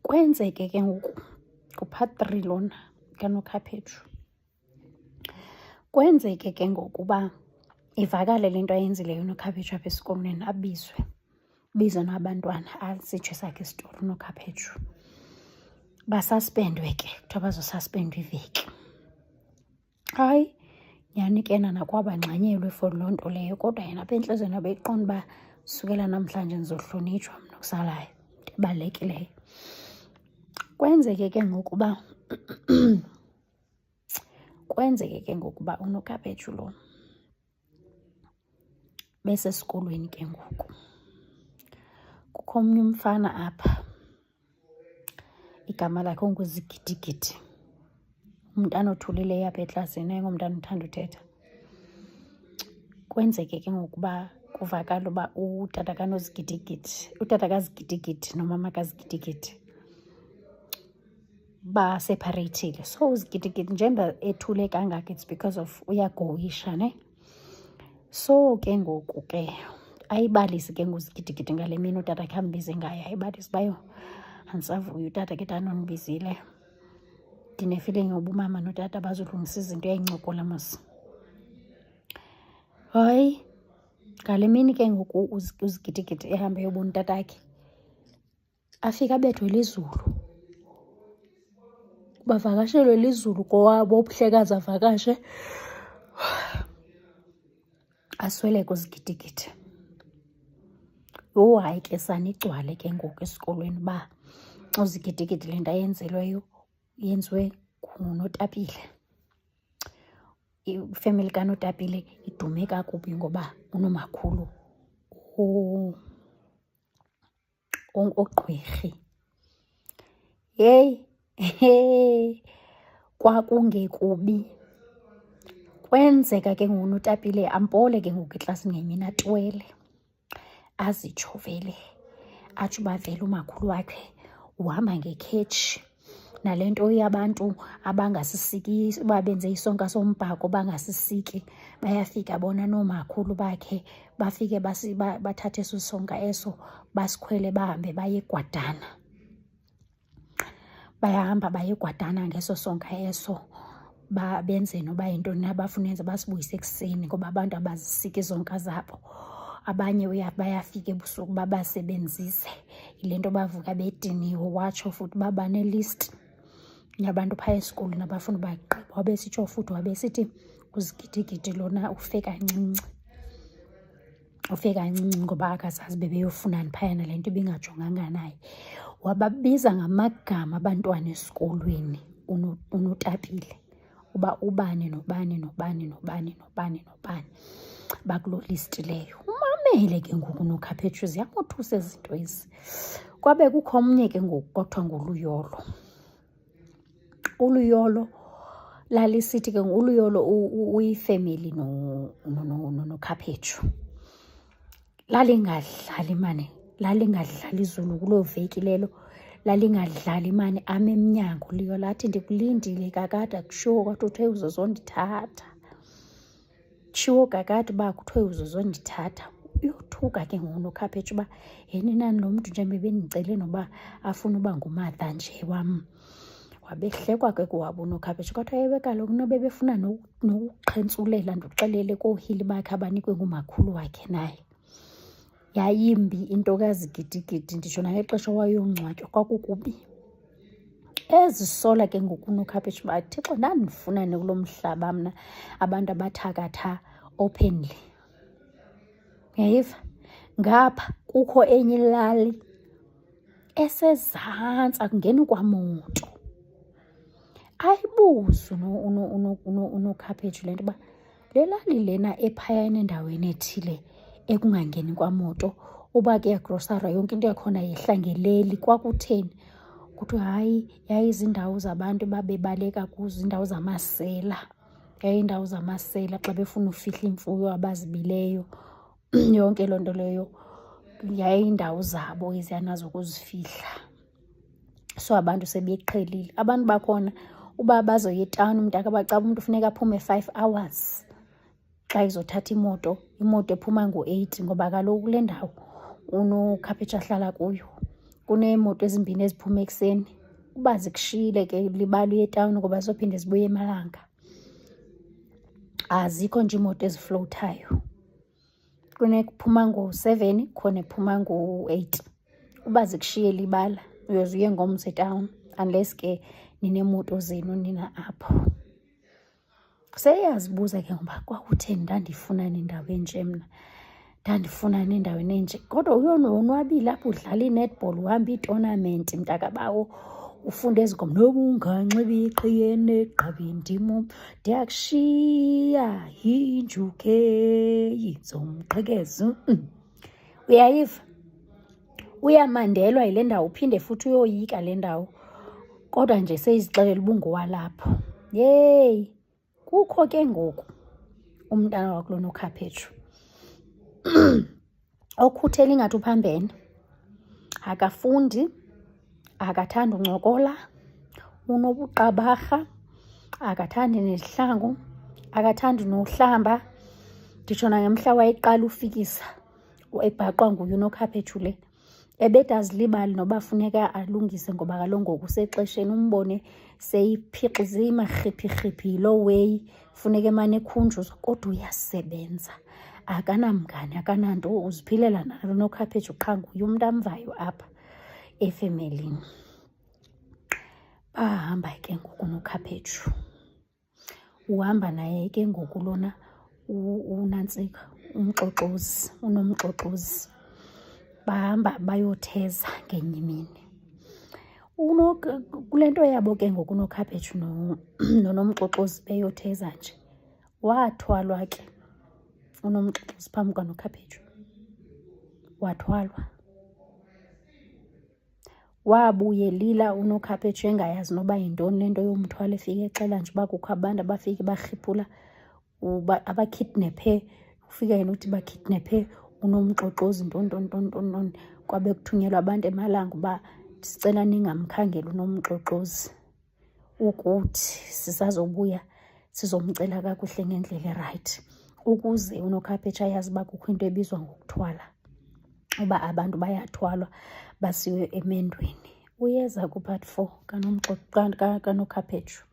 Kwenzeke ke ngoku ngu-part 3 lona kaNokhaphetshu. Kwenzeke ke ngokuba ivakale le nto ayenzileyo uNokhaphetshu apha esikolweni, bizwe nabantwana asitsho sakhe isitori uNokhaphetshu. Basuspendwe ke, kuthiwa bazosuspendwa iveki. Hayi, nyhani ke nanakwaba ngxanyelwe for loo nto leyo, kodwa yena apha entliziyweni abeyiqonda uba sukela namhlanje ndizohlonitshwa mna okusalayo, into ebalulekileyo. Kwenzeke ke ngokuba uNokhaphetshu lo besesikolweni ke ngoku. Kukho omnye umfana apha, igama lakhe unguZigidigidi, umntana othulileyo apha eklasini, ayingomntana othanda uthetha. Kwenzeke ke ngokuba kuvakala uba utata kaZigidigidi nomama kaZigidigidi basepareyithile. So uZigidigidi njengoba ethule kangaka, it's because of uyagoyisha, ne? So ke ngoku ke ayibalisi ke nguZigidigidi ngale mini utata khe ambize ngayo, ayibalisi uba yho, andisavuya utata ke tanondibizile. Ndine-feeling yoba umama notata bazolungisa izinto, uyayincokola mos. Hayi, ngale mini ke ngoku uZigidigidi ehambe eyobona utatakhe, afike abethwe lizulu. Bavakashelwe lizulu kowabo, ubuhlekazi avakashe, asweleke uZigidigidi. Yho, hayi ke sanigcwale ke ngoku esikolweni uba uZigidigidi le nto ayenzelweyo yenziwe nguNotapile. Ifemeli kaNotapile idume kakubi ngoba unomakhulu ogqwirhi. Heyi, kwakungekubi. Kwenzeka ke ngoku uNotapile ampole ke ngoku eklasini ngemini atwele, azitsho vele, atsho uba vele umakhulu wakhe uhamba ngekhetshi. Nale nto yabantu abangasisiki, uba benze isonka sombhako bangasisiki, bayafika bona noomakhulu bakhe bafike bathathe eso sonka eso, basikhwele bahambe baye eGwadana. Bayahamba baye eGwadana ngeso sonka eso, benze noba yintoni na abafuna yenza, basibuyise ekuseni ngoba abantu abazisiki izonka zabo. Abanye bayafika ebusuku babasebenzise, yile nto bavuka bediniwe. Watsho futhi uba banelisti yabantu phaya esikolweni abafuna ubagqiba. Wabesitsho futhi, wabesithi uZigidigidi lona ufe kancinci. Ufe kancinci ngoba akazazi bebeyofunani phayana, le nto ibingajonganga naye. Wababiza ngamagama abantwana esikolweni uNotapile uba ubani nobani nobani nobani nobani nobani bakuloo listi leyo. Umamele ke ngoku uNokhaphetshu, ziyamothusa ezi zinto ezi. Kwabe kukho omnye ke ngoku kuthiwa nguLuyolo. ULuyolo lalisithi ke ngoku uLuyolo uyifemeli noNokhaphetshu. Lalingadlali mani, lalingadlali izulu kuloo veki lelo, lalingadlali mani. Ame emnyango uLuyolo athi, ndikulindile kakade, akutshiwo kodwa uthe uzozondithatha. Tshiwo kakade uba kuthiwe uzozondithatha. Uyothuka ke ngoku uNokhaphetshu uba yeni nani lo mntu njengoba bendicele noba afuna uba ngumatha nje wam. Wabehlekwa ke kuwabo uNokhaphetshu, kodwa ewe kaloku nobe befuna nokuqhentsulela ndikuxelele koohili bakhe abanikwe ngumakhulu wakhe naye. Yayimbi into kaZigidigidi, nditsho nangexesha wayongcwatywa kwakukubi. Ezisola ke ngoku uNokhaphetshu uba Thixo, ndandifunani kulo mhlaba mna abantu abathakatha openly. Yayiva, ngapha kukho enye ilali esezantsi, akungeni kwamoto. Ayibuze uNokhaphetshu le nto uba le lali lena ephayana endaweni ethile ekungangeni kwamoto, uba ke yagrosara yonke into yakhona yehla ngeleli, kwakutheni? Kuthiwa hayi, yayizindawo zabantu babebaleka kuzo, iindawo zamasela. Yayindawo zamasela xa befuna ufihla imfuyo abazibileyo. Yonke loo nto leyo yayindawo zabo eziyana zokuzifihla. So abantu sebeqhelile. Abantu bakhona uba bazoya etawuni umntu akabacaba, umntu funeka aphume 5 hours xa izothatha imoto ephuma ngo-8, ngoba kaloku kule ndawo uNokhaphetshu ahlala kuyo kuneemoto ezimbini eziphuma ekuseni. Uba zikushiyile ke libala uye etawuni ngoba zophinde zibuye emalanga. Azikho nje iimoto eziflowuthayo. Kunekuphuma ngo-7 khona ephuma ngo-8. Uba zikushiye libala uyoze uye ngomso etawuni unless ke nineemoto zenu nina apho. Seyazibuza ke ngoba kwakutheni ndandifuna nendawo enje mna. Ndandifuna endaweni enje. Kodwa uyonwabile apho udlala i-netball, uhamba iitonamenti mntakabawo, ufunda ezingoma nokunganxibi iqhiye negqabi ndimo ndiyakushiya yinjuke yinzomqhekezo. Uyayiva? Uyamandelwa yile ndawo uphinde futhi uyoyika le ndawo. Kodwa nje seyizixelela uba ungowalapho. Yeyi, kukho ke ngoku umntana wakulo nokhaphetshu okhuthela ingathi uphambene, akafundi, akathandi uncokola, unobuqabarha, akathandi nezihlangu, akathandi nohlamba. Nditsho nangemhla wayeqala ufikisa ebhaqwa nguye unokhaphetshu le, ebede azilibali noba funeka alungise ngoba kaloku ngoku usexesheni umbone seyiphiqize imarhiphi yiloo way, funeka emane ekhunjuzwa. Kodwa uyasebenza, akanamngane, akananto, uziphilela nalo nokhaphetshu qha nguye umntu amvayo apha efemelini. Bahamba ke ngoku nokhaphetshu, uhamba naye ke ngoku lona unantsika umxoxozi, unomxoxozi. Bahamba bayotheza ngenye imini. Kule nto yabo ke ngoku unokhaphetshu nonomxoxozi beyotheza nje, wathwalwa ke unomxoxozi phambi kwanokhaphetshu. Wathwalwa. Wabuye elila unokhaphetshu engayazi noba yintoni le nto yomthwalo, efike exela nje uba kukho abantu abafike barhiphula abakidnephe. Ufika yena uthi bakidnephe unomxoxozi ntoni. Kwabe kuthunyelwa abantu emalanga uba sicela ningamkhangeli unomxoxozi ukuthi sisazobuya sizomcela kakuhle ngendlela erayithi, ukuze unokhaphetshu ayazi uba kukho into ebizwa ngokuthwala, uba abantu bayathwalwa basiwe emendweni. Uyeza ku-part 4 kanokhaphetshu.